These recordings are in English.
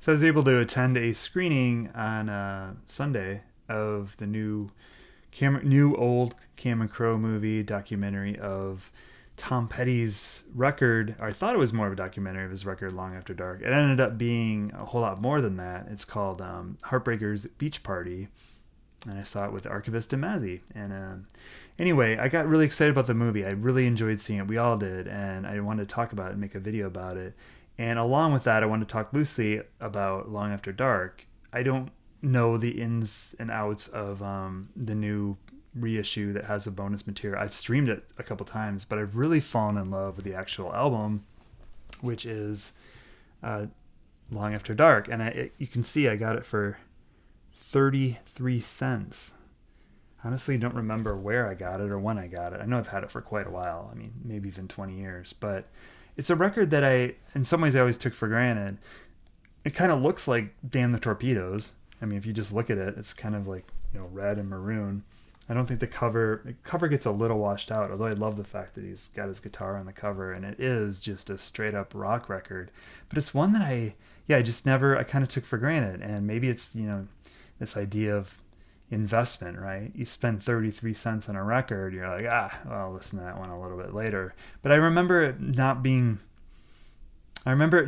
So I was able to attend a screening on Sunday of the new old Cameron Crowe movie documentary of Tom Petty's record. Or I thought it was more of a documentary of his record, Long After Dark. It ended up being a whole lot more than that. It's called Heartbreakers Beach Party, and I saw it with Archivist and Mazzy. And anyway, I got really excited about the movie. I really enjoyed seeing it. We all did, and I wanted to talk about it and make a video about it. And along with that, I wanted to talk loosely about Long After Dark. I don't know the ins and outs of the new reissue that has the bonus material. I've streamed it a couple times, but I've really fallen in love with the actual album, which is Long After Dark. And you can see I got it for 33 cents. Honestly, don't remember where I got it or when I got it. I know I've had it for quite a while. I mean, maybe even 20 years. But it's a record that in some ways, I always took for granted. It kind of looks like Damn the Torpedoes. I mean, if you just look at it, it's kind of like, red and maroon. I don't think the cover gets a little washed out, although I love the fact that he's got his guitar on the cover, and it is just a straight up rock record. But it's one that I kind of took for granted. And maybe it's, this idea of investment, right? You spend 33 cents on a record, you're like, I'll listen to that one a little bit later. But I remember it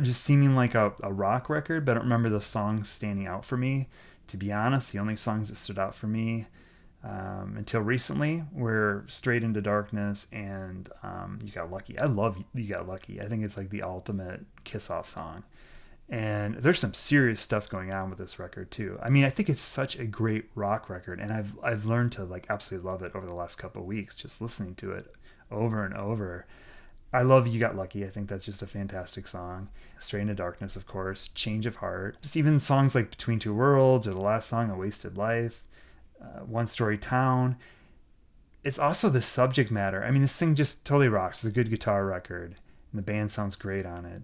just seeming like a rock record, but I don't remember the songs standing out for me. To be honest, the only songs that stood out for me until recently were Straight into Darkness and You Got Lucky. I love You Got Lucky. I think it's like the ultimate kiss-off song. And there's some serious stuff going on with this record too. I mean, I think it's such a great rock record, and I've learned to like absolutely love it over the last couple of weeks, just listening to it over and over. I love You Got Lucky. I think that's just a fantastic song. Straight into Darkness, of course. Change of Heart. Just even songs like Between Two Worlds or the last song, A Wasted Life, One Story Town. It's also the subject matter. I mean, this thing just totally rocks. It's a good guitar record, and the band sounds great on it.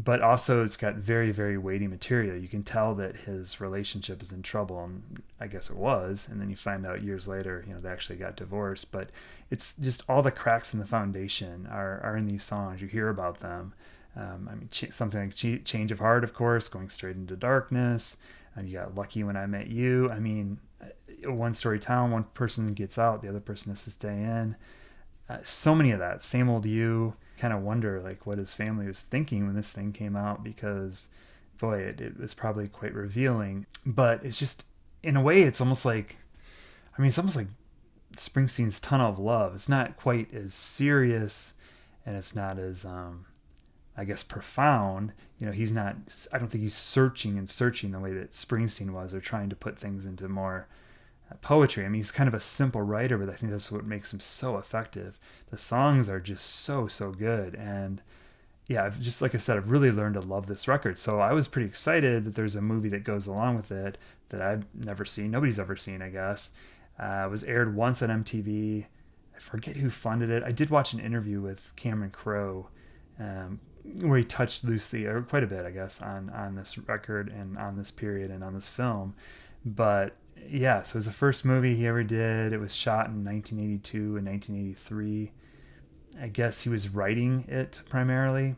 But also it's got very, very weighty material. You can tell that his relationship is in trouble, and I guess it was. And then you find out years later, they actually got divorced. But it's just all the cracks in the foundation are in these songs. You hear about them. Something like Change of Heart, of course, Going Straight into Darkness. You got Lucky When I Met You. I mean, One Story Town, one person gets out, the other person has to stay in. So many of that. Same Old You. Kind of wonder like what his family was thinking when this thing came out, because boy, it was probably quite revealing. But it's just, in a way, it's almost like Springsteen's Tunnel of Love. It's not quite as serious, and it's not as I guess profound. He's not, I don't think he's searching the way that Springsteen was, or trying to put things into more poetry. I mean, he's kind of a simple writer, but I think that's what makes him so effective. The songs are just so good. And yeah, like I said, I've really learned to love this record. So I was pretty excited that there's a movie that goes along with it that I've never seen. Nobody's ever seen, I guess. It was aired once on MTV. I forget who funded it. I did watch an interview with Cameron Crowe where he touched loosely, or quite a bit, I guess, on this record and on this period and on this film. But yeah, so it was the first movie he ever did. It was shot in 1982 and 1983. I guess he was writing it primarily.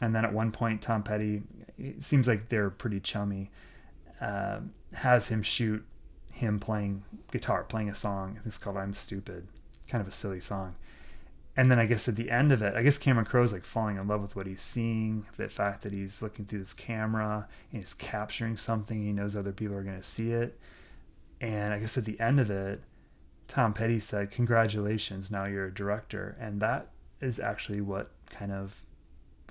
And then at one point, Tom Petty, it seems like they're pretty chummy, has him shoot him playing guitar, playing a song. It's called I'm Stupid. Kind of a silly song. And then I guess at the end of it, I guess Cameron Crowe's like falling in love with what he's seeing. The fact that he's looking through this camera and he's capturing something. He knows other people are going to see it. And I guess at the end of it, Tom Petty said, "Congratulations, now you're a director." And that is actually what kind of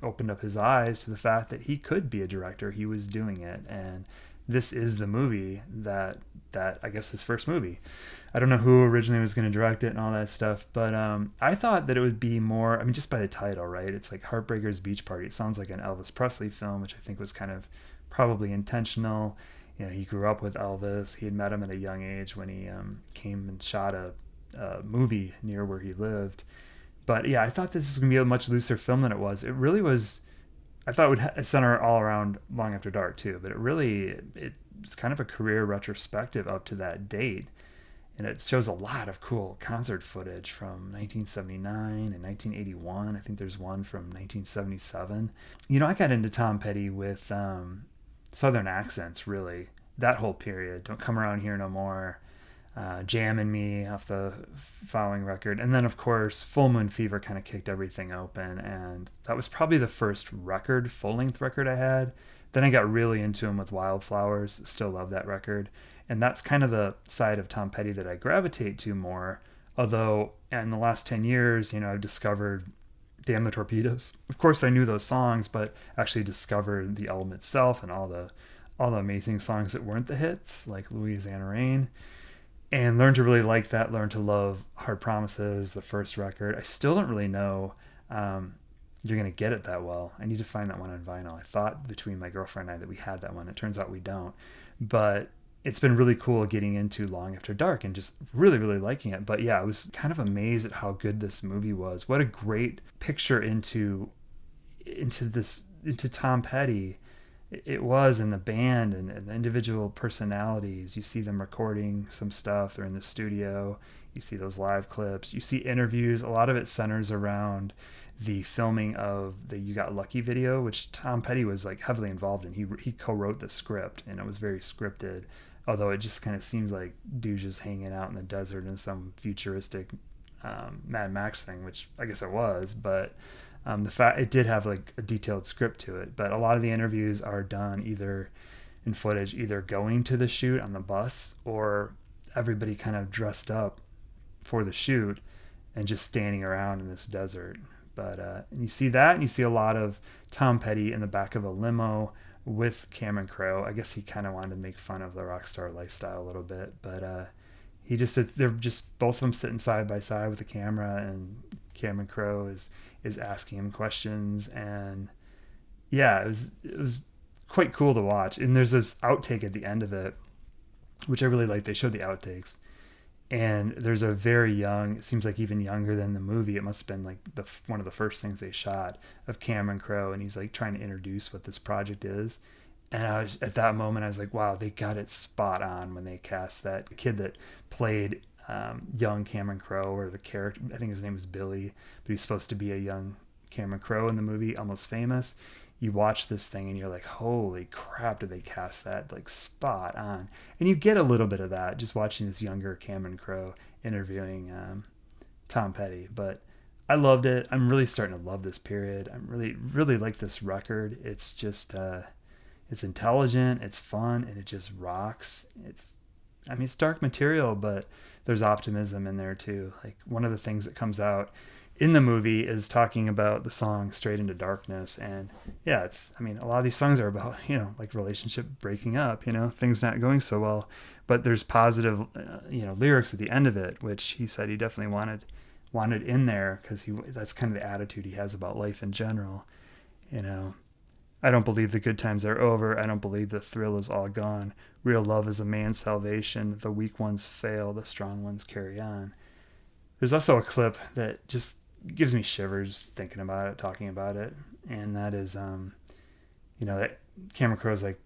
opened up his eyes to the fact that he could be a director. He was doing it. And this is the movie that I guess his first movie. I don't know who originally was going to direct it and all that stuff, but I thought that it would be more, I mean, just by the title, right? It's like Heartbreakers Beach Party. It sounds like an Elvis Presley film, which I think was kind of probably intentional. He grew up with Elvis. He had met him at a young age when he came and shot a movie near where he lived. But yeah, I thought this was going to be a much looser film than it was. It really was. I thought it would center all around Long After Dark too, but it's kind of a career retrospective up to that date. And it shows a lot of cool concert footage from 1979 and 1981. I think there's one from 1977. I got into Tom Petty with southern accents, really. That whole period, Don't Come Around Here No More, Jammin' Me off the following record. And then, of course, Full Moon Fever kind of kicked everything open. And that was probably the first record, full length record I had. Then I got really into him with Wildflowers. Still love that record. And that's kind of the side of Tom Petty that I gravitate to more. Although in the last 10 years, I've discovered Damn the Torpedoes. Of course, I knew those songs, but actually discovered the album itself and all the amazing songs that weren't the hits, like Louisiana Rain, and learned to really like that. Learned to love Hard Promises, the first record. I still don't really know You're Gonna Get It that well. I need to find that one on vinyl. I thought between my girlfriend and I that we had that one. It turns out we don't. But it's been really cool getting into Long After Dark and just really, really liking it. But yeah, I was kind of amazed at how good this movie was. What a great picture into Tom Petty it was, in the band and the individual personalities. You see them recording some stuff. They're in the studio. You see those live clips. You see interviews. A lot of it centers around the filming of the You Got Lucky video, which Tom Petty was like heavily involved in. He co-wrote the script, and it was very scripted. Although it just kind of seems like dude's just hanging out in the desert in some futuristic Mad Max thing, which I guess it was, but the fact it did have like a detailed script to it. But a lot of the interviews are done either in footage, either going to the shoot on the bus, or everybody kind of dressed up for the shoot and just standing around in this desert. But and you see that, and you see a lot of Tom Petty in the back of a limo with Cameron Crowe. I guess he kind of wanted to make fun of the rock star lifestyle a little bit, but he just sits, they're just both of them sitting side by side with the camera, and Cameron Crowe is asking him questions. And yeah, it was quite cool to watch. And there's this outtake at the end of it, which I really like. They showed the outtakes, and there's a very young, it seems like even younger than the movie, it must have been like one of the first things they shot, of Cameron Crowe, and he's like trying to introduce what this project is. And I was, at that moment, I was like, wow, they got it spot on when they cast that kid that played young Cameron Crowe, or the character, I think his name was Billy, but he's supposed to be a young Cameron Crowe in the movie, Almost Famous. You watch this thing and you're like, holy crap, did they cast that like spot on? And you get a little bit of that just watching this younger Cameron Crowe interviewing Tom Petty. But I loved it. I'm really starting to love this period. I'm really like this record. It's just it's intelligent, it's fun, and it just rocks. It's dark material, but there's optimism in there too. Like, one of the things that comes out in the movie is talking about the song Straight Into Darkness. And yeah, a lot of these songs are about, like relationship breaking up, things not going so well, but there's positive, lyrics at the end of it, which he said he definitely wanted in there, because that's kind of the attitude he has about life in general. I don't believe the good times are over. I don't believe the thrill is all gone. Real love is a man's salvation. The weak ones fail. The strong ones carry on. There's also a clip that just gives me shivers thinking about it, talking about it. And that is, that Cameron Crowe's like,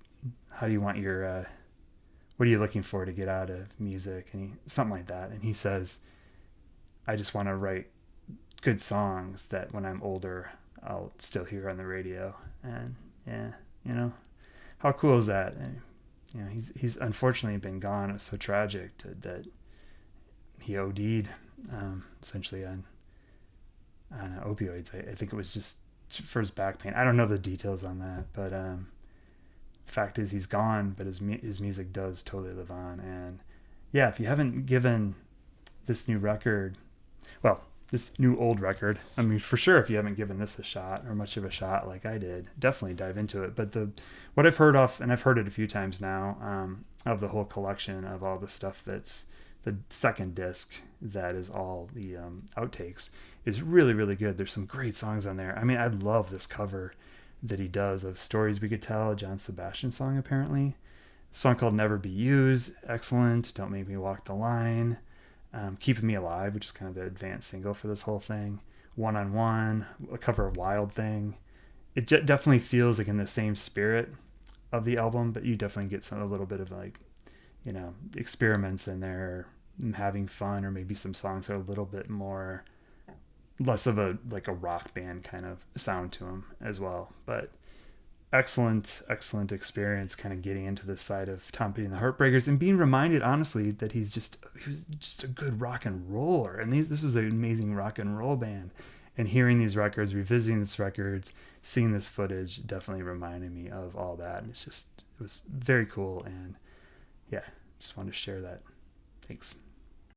how do you want your, what are you looking for to get out of music? And something like that. And he says, I just want to write good songs that when I'm older, I'll still hear on the radio. And yeah, how cool is that? And, he's unfortunately been gone. It was so tragic that he OD'd essentially on opioids. I think it was just for his back pain. I don't know the details on that, but the fact is he's gone, but his music does totally live on. And yeah, if you haven't given this new record, well, this new old record, for sure, if you haven't given this a shot, or much of a shot like I did, definitely dive into it. But what I've heard and I've heard it a few times now, of the whole collection of all the stuff that's the second disc, that is all the outtakes, is really, really good. There's some great songs on there. I love this cover that he does of Stories We Could Tell, a John Sebastian song, apparently. A song called Never Be Used, excellent. Don't Make Me Walk the Line. Keeping Me Alive, which is kind of the advanced single for this whole thing. One on One, a cover of Wild Thing. It definitely feels like in the same spirit of the album, but you definitely get a little bit of like, experiments in there, and having fun, or maybe some songs are a little bit more, less of a rock band kind of sound to them as well. But excellent experience kind of getting into this side of Tom Petty and the Heartbreakers and being reminded honestly that he was just a good rock and roller, and this is an amazing rock and roll band. And hearing these records, revisiting these records, seeing this footage definitely reminded me of all that. And it was very cool, and yeah, just wanted to share that. Thanks.